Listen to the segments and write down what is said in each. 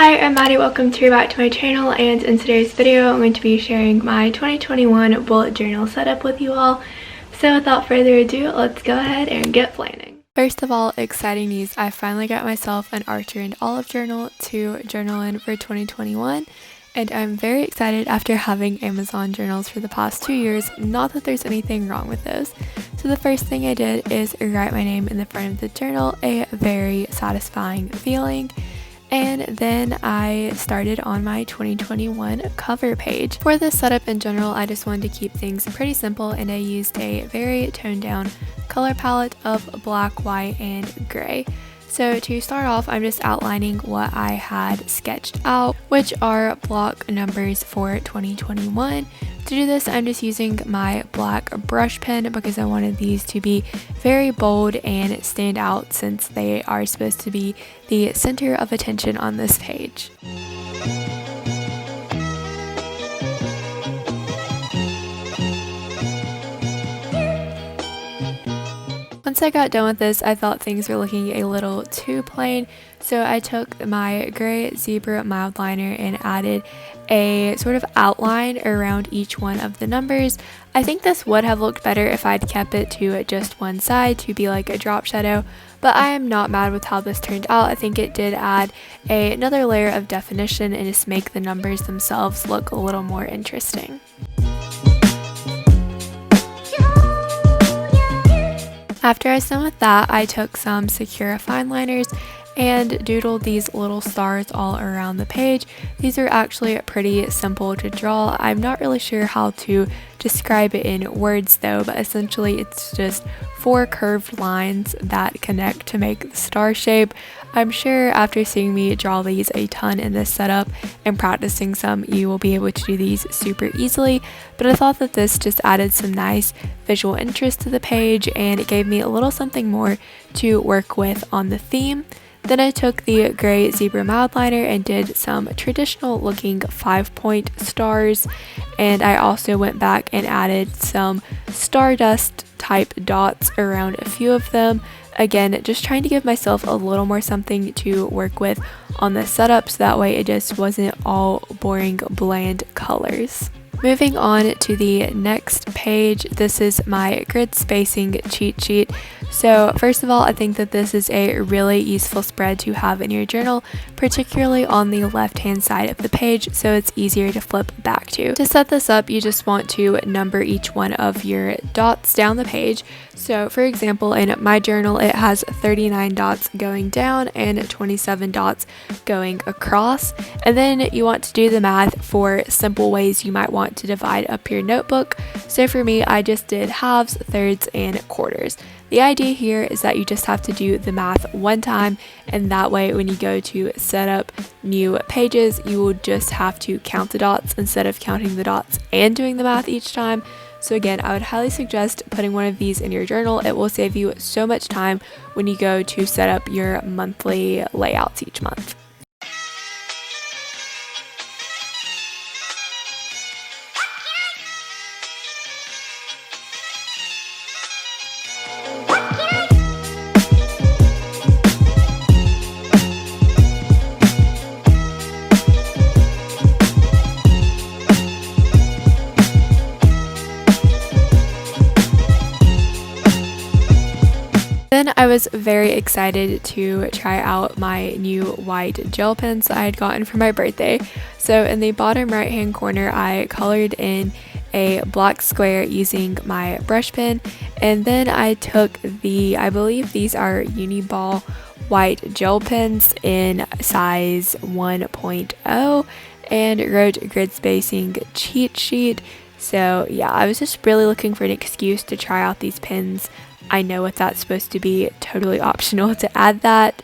Hi, I'm Maddie. Welcome back to my channel, and in today's video I'm going to be sharing my 2021 bullet journal setup with you all. So without further ado, let's go ahead and get planning. First of all, exciting news. I finally got myself an Archer and Olive journal to journal in for 2021, and I'm very excited after having Amazon journals for the past 2 years. Not that there's anything wrong with those. So the first thing I did is write my name in the front of the journal, a very satisfying feeling. And then I started on my 2021 cover page. For this setup in general, I just wanted to keep things pretty simple, and I used a very toned down color palette of black, white, and gray. So to start off, I'm just outlining what I had sketched out, which are block numbers for 2021. To do this, I'm just using my black brush pen because I wanted these to be very bold and stand out, since they are supposed to be the center of attention on this page. Once I got done with this, I thought things were looking a little too plain, so I took my gray zebra mild liner and added a sort of outline around each one of the numbers. I think this would have looked better if I'd kept it to just one side to be like a drop shadow, but I am not mad with how this turned out. I think it did add another layer of definition and just make the numbers themselves look a little more interesting. After I was done with that, I took some Secura fine liners and doodled these little stars all around the page. These are actually pretty simple to draw. I'm not really sure how to describe it in words though, but essentially it's just 4 curved lines that connect to make the star shape. I'm sure after seeing me draw these a ton in this setup and practicing some, you will be able to do these super easily, but I thought that this just added some nice visual interest to the page, and it gave me a little something more to work with on the theme. Then I took the gray zebra mild liner and did some traditional looking 5-point stars, and I also went back and added some stardust type dots around a few of them. Again, just trying to give myself a little more something to work with on the setup, so that way it just wasn't all boring bland colors. Moving on to the next page, this is my grid spacing cheat sheet. So first of all, I think that this is a really useful spread to have in your journal, particularly on the left hand side of the page, so it's easier to flip back to. To set this up, you just want to number each one of your dots down the page. So for example, in my journal, it has 39 dots going down and 27 dots going across. And then you want to do the math for simple ways you might want to divide up your notebook. So for me, I just did halves, thirds, and quarters. The idea here is that you just have to do the math one time, and that way when you go to set up new pages, you will just have to count the dots instead of counting the dots and doing the math each time. So again, I would highly suggest putting one of these in your journal. It will save you so much time when you go to set up your monthly layouts each month. Then I was very excited to try out my new white gel pens that I had gotten for my birthday. So in the bottom right hand corner, I colored in a black square using my brush pen, and then I took I believe these are Uniball white gel pens in size 1.0 and wrote grid spacing cheat sheet. So yeah, I was just really looking for an excuse to try out these pens. I know what that's supposed to be, totally optional to add that.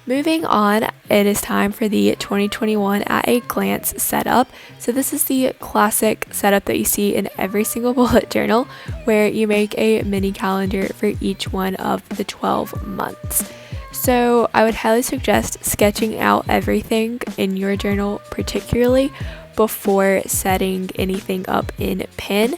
Moving on, it is time for the 2021 at a glance setup. So this is the classic setup that you see in every single bullet journal, where you make a mini calendar for each one of the 12 months. So I would highly suggest sketching out everything in your journal, particularly before setting anything up in pen.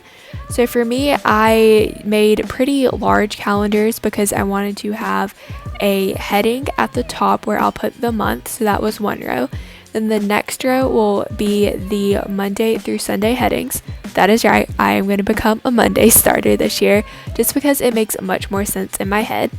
So for me, I made pretty large calendars because I wanted to have a heading at the top where I'll put the month, so that was one row. Then the next row will be the Monday through Sunday headings. That is right, I am going to become a Monday starter this year just because it makes much more sense in my head.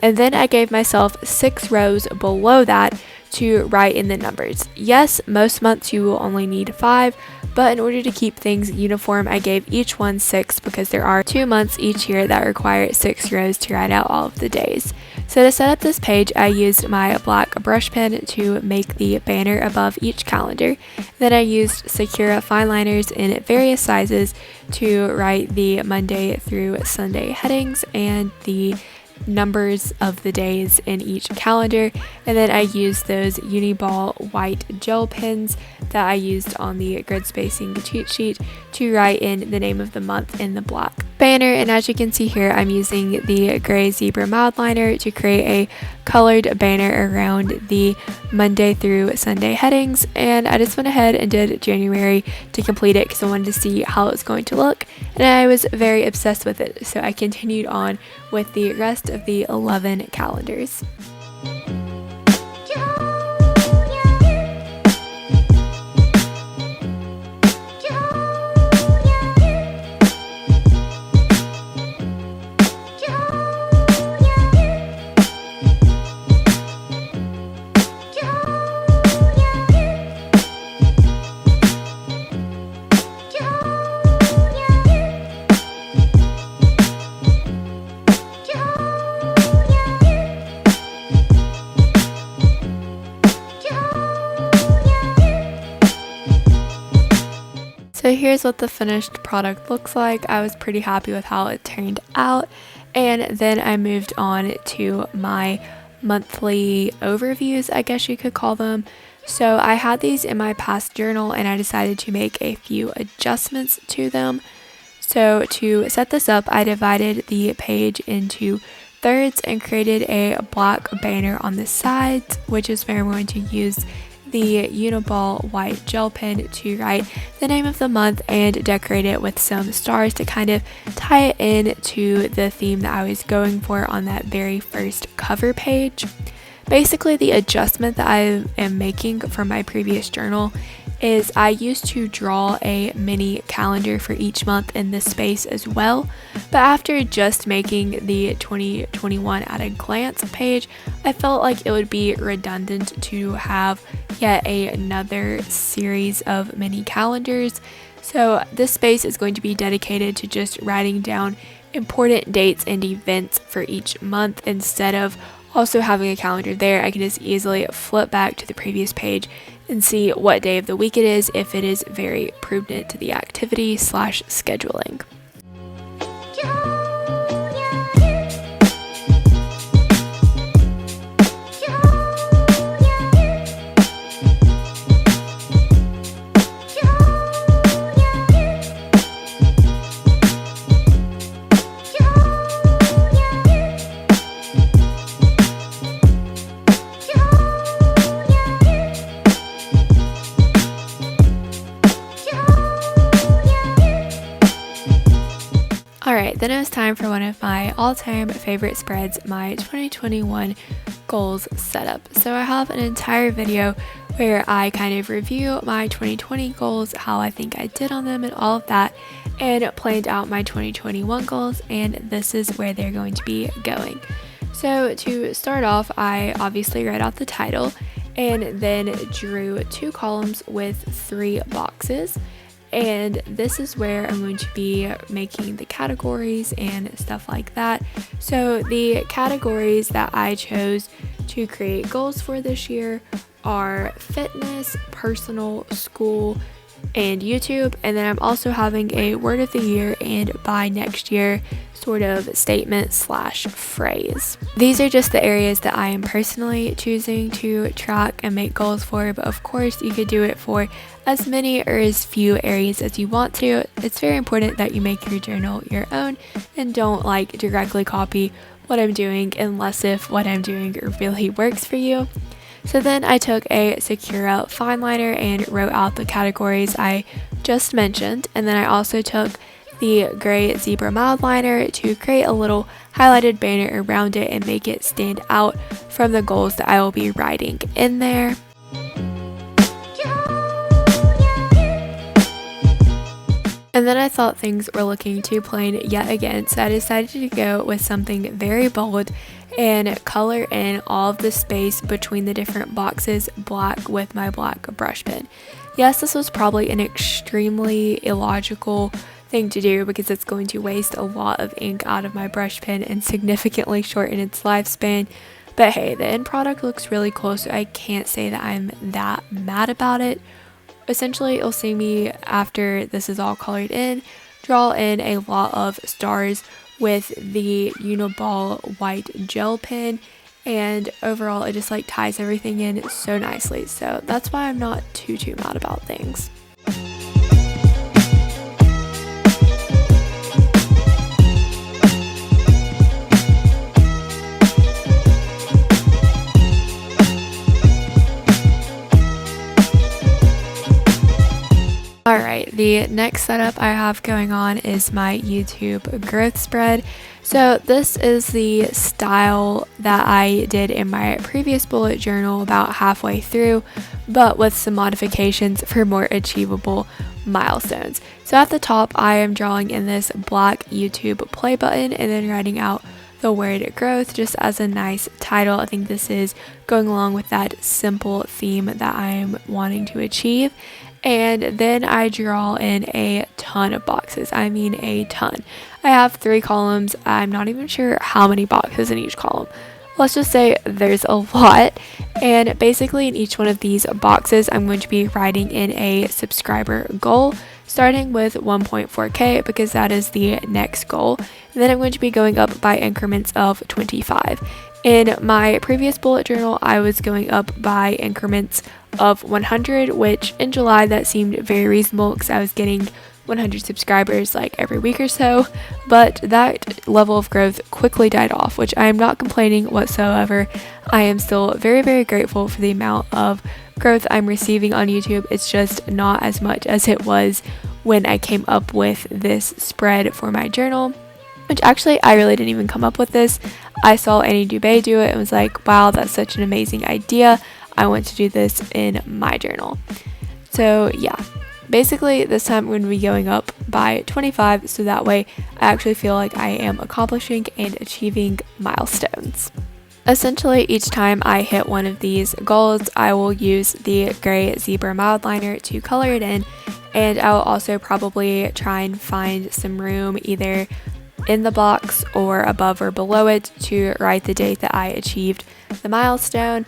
And then I gave myself 6 rows below that to write in the numbers. Yes, most months you will only need 5, but in order to keep things uniform, I gave each one 6 because there are 2 months each year that require 6 rows to write out all of the days. So to set up this page, I used my black brush pen to make the banner above each calendar. Then I used Sakura fine liners in various sizes to write the Monday through Sunday headings and the numbers of the days in each calendar, and then I used those Uniball white gel pens that I used on the grid spacing cheat sheet to write in the name of the month in the black banner. And as you can see here, I'm using the gray zebra mild liner to create a colored banner around the Monday through Sunday headings, and I just went ahead and did January to complete it because I wanted to see how it was going to look, and I was very obsessed with it, so I continued on with the rest of the 11 calendars. So here's what the finished product looks like. I was pretty happy with how it turned out, and then I moved on to my monthly overviews, I guess you could call them. So I had these in my past journal and I decided to make a few adjustments to them. So to set this up, I divided the page into thirds and created a black banner on the sides, which is where I'm going to use the Uniball white gel pen to write the name of the month and decorate it with some stars to kind of tie it in to the theme that I was going for on that very first cover page. Basically, the adjustment that I am making from my previous journal is I used to draw a mini calendar for each month in this space as well, but after just making the 2021 at a glance page, I felt like it would be redundant to have yet another series of mini calendars. So this space is going to be dedicated to just writing down important dates and events for each month. Instead of also having a calendar there, I can just easily flip back to the previous page and see what day of the week it is if it is very prudent to the activity / scheduling. Alright, then it was time for one of my all-time favorite spreads, my 2021 goals setup. So I have an entire video where I kind of review my 2020 goals, how I think I did on them and all of that, and planned out my 2021 goals, and this is where they're going to be going. So to start off, I obviously read out the title and then drew 2 columns with 3 boxes. And this is where I'm going to be making the categories and stuff like that. So the categories that I chose to create goals for this year are fitness, personal, school, and YouTube. And then I'm also having a word of the year and by next year sort of statement / phrase. These are just the areas that I am personally choosing to track and make goals for, but of course you could do it for as many or as few areas as you want to. It's very important that you make your journal your own and don't directly copy what I'm doing unless if what I'm doing really works for you. So then I took a Sakura fine liner and wrote out the categories I just mentioned, and then I also took the gray zebra mild liner to create a little highlighted banner around it and make it stand out from the goals that I will be writing in there. And then I thought things were looking too plain yet again, so I decided to go with something very bold and color in all of the space between the different boxes black with my black brush pen. Yes, this was probably an extremely illogical thing to do because it's going to waste a lot of ink out of my brush pen and significantly shorten its lifespan. But hey, the end product looks really cool, so I can't say that I'm that mad about it. Essentially, you'll see me after this is all colored in, draw in a lot of stars with the Uniball white gel pen, and overall it just like ties everything in so nicely. So that's why I'm not too mad about things. Alright, the next setup I have going on is my YouTube growth spread. So this is the style that I did in my previous bullet journal about halfway through, but with some modifications for more achievable milestones. So at the top, I am drawing in this black YouTube play button and then writing out the word growth just as a nice title. I think this is going along with that simple theme that I'm wanting to achieve. And then I draw in a ton of boxes. I mean a ton. I have 3 columns. I'm not even sure how many boxes in each column. Let's just say there's a lot. And basically in each one of these boxes, I'm going to be writing in a subscriber goal, starting with 1.4K because that is the next goal. And then I'm going to be going up by increments of 25. In my previous bullet journal, I was going up by increments of 100, which in July that seemed very reasonable because I was getting 100 subscribers like every week or so, but that level of growth quickly died off, which I am not complaining whatsoever. I am still very grateful for the amount of growth I'm receiving on YouTube. It's just not as much as it was when I came up with this spread for my journal, which actually I really didn't even come up with this. I saw Annie Dubé do it and was like, wow, that's such an amazing idea. I want to do this in my journal. So yeah, basically this time I'm going to be going up by 25, so that way I actually feel like I am accomplishing and achieving milestones. Essentially, each time I hit one of these goals, I will use the gray zebra mild liner to color it in, and I will also probably try and find some room either in the box or above or below it to write the date that I achieved the milestone.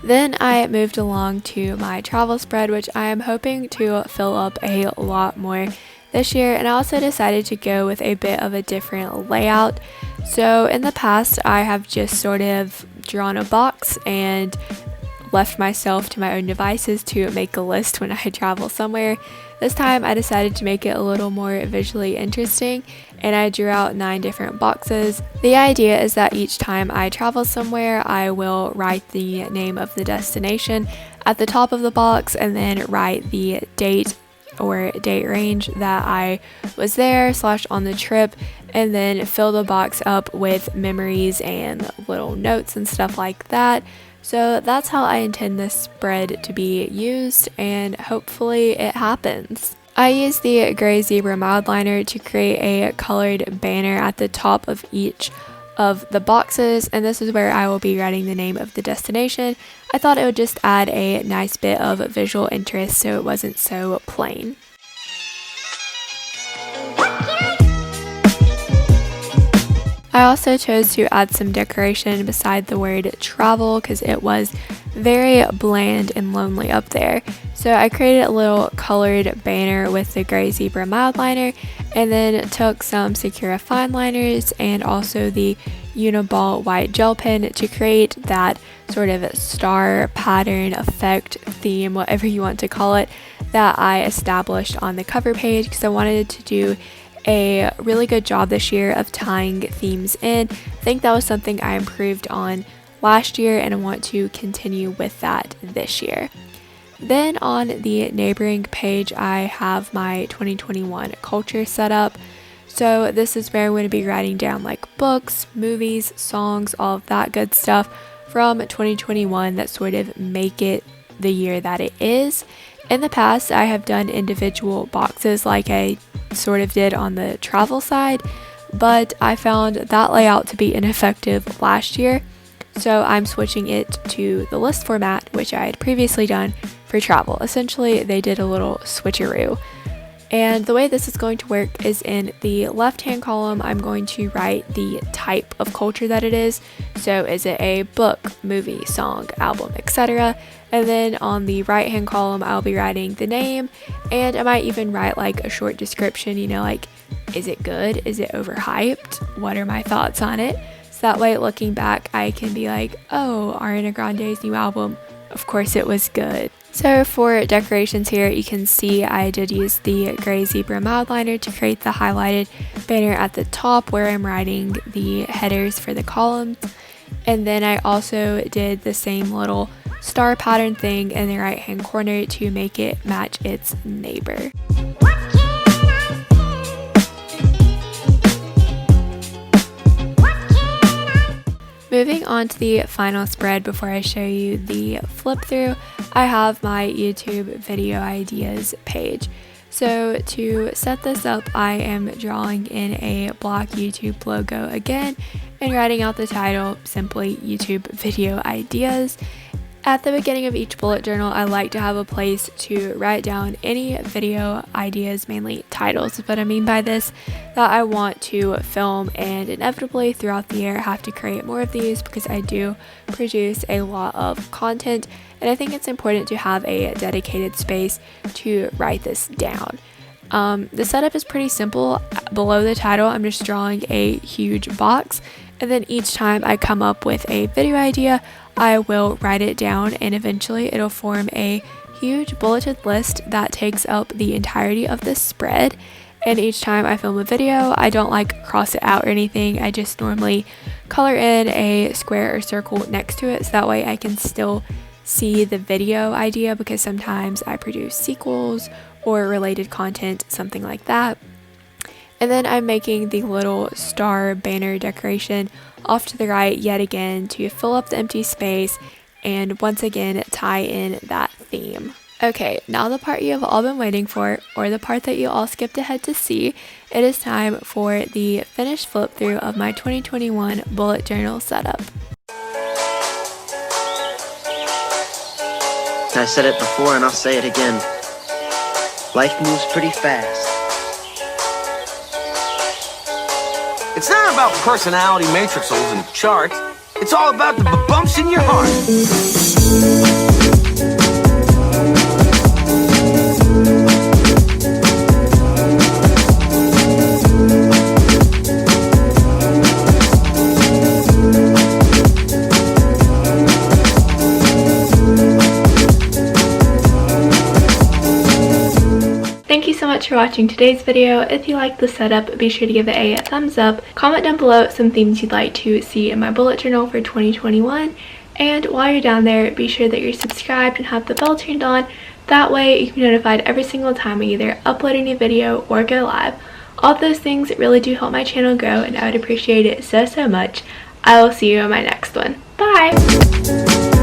Then I moved along to my travel spread, which I am hoping to fill up a lot more this year, and I also decided to go with a bit of a different layout. So in the past, I have just sort of drawn a box and left myself to my own devices to make a list when I travel somewhere. This time I decided to make it a little more visually interesting, and I drew out 9 different boxes. The idea is that each time I travel somewhere, I will write the name of the destination at the top of the box and then write the date or date range that I was there / on the trip, and then fill the box up with memories and little notes and stuff like that. So that's how I intend this spread to be used, and hopefully it happens. I used the gray zebra mild liner to create a colored banner at the top of each of the boxes, and this is where I will be writing the name of the destination. I thought it would just add a nice bit of visual interest so it wasn't so plain. I also chose to add some decoration beside the word travel because it was very bland and lonely up there. So I created a little colored banner with the gray zebra mild liner, and then took some Sakura fine liners and also the Uniball white gel pen to create that sort of star pattern effect theme, whatever you want to call it, that I established on the cover page because I wanted to do a really good job this year of tying themes in. I think that was something I improved on last year, and I want to continue with that this year. Then on the neighboring page, I have my 2021 culture set up. So this is where I'm going to be writing down like books, movies, songs, all of that good stuff from 2021 that sort of make it the year that it is. In the past, I have done individual boxes like I sort of did on the travel side, but I found that layout to be ineffective last year. So I'm switching it to the list format, which I had previously done for travel. Essentially, they did a little switcheroo. And the way this is going to work is in the left-hand column, I'm going to write the type of culture that it is. So is it a book, movie, song, album, etc.? And then on the right-hand column, I'll be writing the name, and I might even write like a short description, like, is it good? Is it overhyped? What are my thoughts on it? So that way, looking back, I can be like, oh, Ariana Grande's new album, of course it was good. So for decorations here, you can see I did use the gray zebra mild liner to create the highlighted banner at the top where I'm writing the headers for the columns. And then I also did the same little star pattern thing in the right hand corner to make it match its neighbor. Moving on to the final spread before I show you the flip through, I have my YouTube video ideas page. So to set this up, I am drawing in a black YouTube logo again and writing out the title, simply YouTube video ideas. At the beginning of each bullet journal, I like to have a place to write down any video ideas, mainly titles. What I mean by this, that I want to film, and inevitably throughout the year have to create more of these because I do produce a lot of content, and I think it's important to have a dedicated space to write this down. The setup is pretty simple. Below the title, I'm just drawing a huge box, and then each time I come up with a video idea, I will write it down, and eventually it'll form a huge bulleted list that takes up the entirety of this spread. And each time I film a video, I don't like cross it out or anything. I just normally color in a square or circle next to it so that way I can still see the video idea, because sometimes I produce sequels or related content, something like that. And then I'm making the little star banner decoration off to the right yet again to fill up the empty space and once again tie in that theme. Okay, now the part you have all been waiting for, or the part that you all skipped ahead to see, it is time for the finished flip through of my 2021 bullet journal setup. I said it before and I'll say it again. Life moves pretty fast. It's not about personality matrixels and charts. It's all about the bumps in your heart. Thank you so much for watching today's video. If you liked the setup, be sure to give it a thumbs up. Comment down below some things you'd like to see in my bullet journal for 2021. And while you're down there, be sure that you're subscribed and have the bell turned on. That way you can be notified every single time I either upload a new video or go live. All of those things really do help my channel grow, and I would appreciate it so much. I will see you in my next one. Bye!